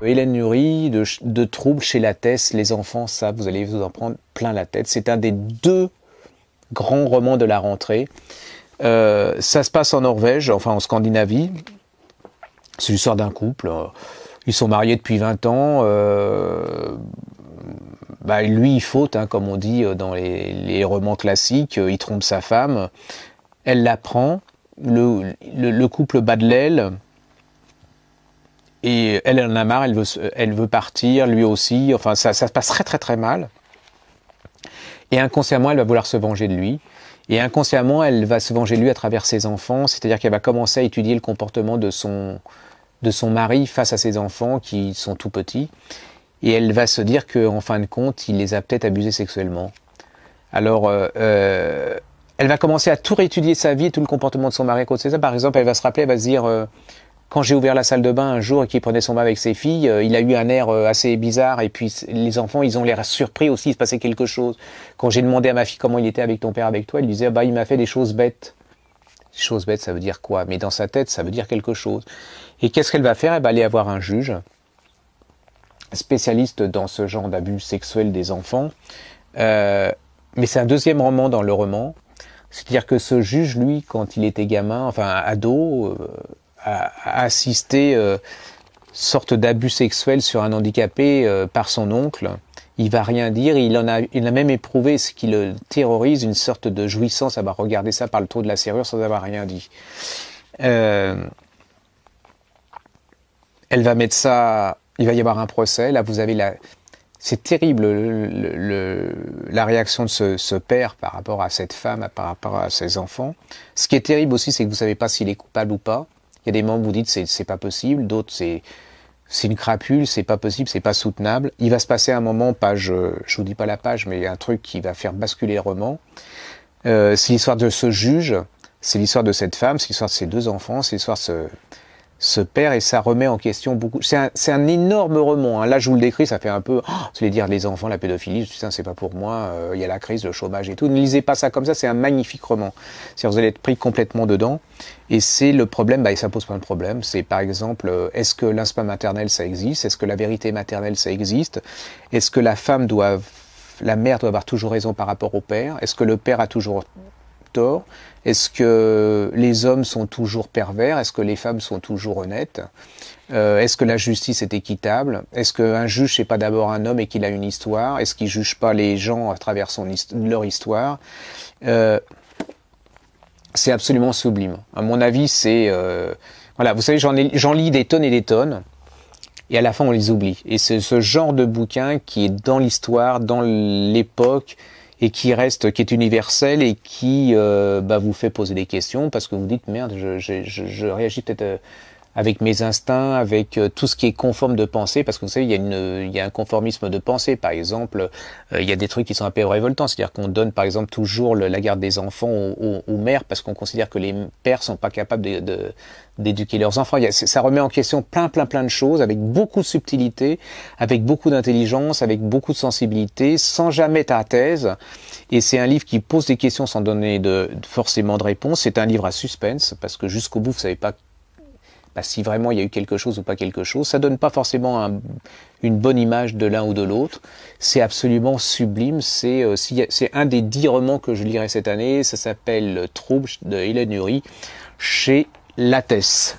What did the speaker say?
Hélène Nury, de troubles chez Lattès, les enfants, ça, vous allez vous en prendre plein la tête. C'est un des deux grands romans de la rentrée. Ça se passe en Norvège, enfin en Scandinavie. C'est l'histoire d'un couple. Ils sont mariés depuis 20 ans. Lui, il faute, hein, comme on dit dans les romans classiques. Il trompe sa femme. Elle l'apprend. Le couple bat de l'aile. Et elle en a marre, elle veut partir, lui aussi. Enfin, ça se passe très très très mal. Et inconsciemment, elle va vouloir se venger de lui. Et inconsciemment, elle va se venger de lui à travers ses enfants. C'est-à-dire qu'elle va commencer à étudier le comportement de son mari face à ses enfants qui sont tout petits. Et elle va se dire qu'en fin de compte, il les a peut-être abusés sexuellement. Alors, elle va commencer à tout réétudier sa vie et tout le comportement de son mari à cause de ça. Par exemple, elle va se rappeler, elle va se dire... quand j'ai ouvert la salle de bain un jour et qu'il prenait son bain avec ses filles, il a eu un air assez bizarre et puis les enfants, ils ont l'air surpris aussi, il se passait quelque chose. Quand j'ai demandé à ma fille comment il était avec ton père, avec toi, elle disait il m'a fait des choses bêtes. Des choses bêtes, ça veut dire quoi? Mais dans sa tête, ça veut dire quelque chose. Et qu'est-ce qu'elle va faire? Elle va aller avoir un juge spécialiste dans ce genre d'abus sexuels des enfants. Mais c'est un deuxième roman dans le roman. C'est-à-dire que ce juge, lui, quand il était gamin, enfin ado, a assisté sorte d'abus sexuel sur un handicapé par son oncle. Il va rien dire, il a même éprouvé ce qui le terrorise, une sorte de jouissance à regarder ça par le trou de la serrure sans avoir rien dit. Elle va mettre ça, il va y avoir un procès, là vous avez c'est terrible la réaction de ce père par rapport à cette femme, par rapport à ses enfants. Ce qui est terrible aussi, c'est que vous savez pas s'il est coupable ou pas. Il y a des moments où vous dites c'est pas possible, d'autres c'est une crapule, c'est pas possible, c'est pas soutenable. Il va se passer un moment, je vous dis pas la page, mais un truc qui va faire basculer le roman. C'est l'histoire de ce juge, c'est l'histoire de cette femme, c'est l'histoire de ses deux enfants, c'est l'histoire de ce père, et ça remet en question beaucoup. C'est un énorme roman. Hein. Là, je vous le décris, ça fait un peu, vous allez dire les enfants, la pédophilie, putain, c'est pas pour moi. Il y a la crise, le chômage et tout. Ne lisez pas ça comme ça. C'est un magnifique roman. C'est-à-dire, vous allez être pris complètement dedans. Et c'est le problème. Ça pose plein de problèmes. C'est par exemple, est-ce que l'instinct maternel ça existe? Est-ce que la vérité maternelle ça existe? Est-ce que la mère doit avoir toujours raison par rapport au père? Est-ce que le père a toujours tort? Est-ce que les hommes sont toujours pervers? Est-ce que les femmes sont toujours honnêtes? Est-ce que la justice est équitable? Est-ce qu'un juge c'est pas d'abord un homme et qu'il a une histoire? Est-ce qu'il juge pas les gens à travers leur histoire? C'est absolument sublime. À mon avis, c'est voilà. Vous savez, j'en lis des tonnes et des tonnes. Et à la fin, on les oublie. Et c'est ce genre de bouquin qui est dans l'histoire, dans l'époque, et qui est universel et qui vous fait poser des questions parce que vous dites merde, je réagis peut-être avec mes instincts, avec tout ce qui est conforme de pensée, parce que vous savez, il y a un conformisme de pensée. Par exemple, il y a des trucs qui sont un peu révoltants, c'est-à-dire qu'on donne par exemple toujours la garde des enfants aux mères parce qu'on considère que les pères sont pas capables d'éduquer leurs enfants. Ça remet en question plein de choses avec beaucoup de subtilité, avec beaucoup d'intelligence, avec beaucoup de sensibilité, sans jamais être à thèse. Et c'est un livre qui pose des questions sans donner forcément de réponse. C'est un livre à suspense parce que jusqu'au bout, vous savez pas si vraiment il y a eu quelque chose ou pas quelque chose. Ça donne pas forcément une bonne image de l'un ou de l'autre. C'est absolument sublime. C'est un des 10 romans que je lirai cette année. Ça s'appelle Troubles de Hélène Nury chez Lattès.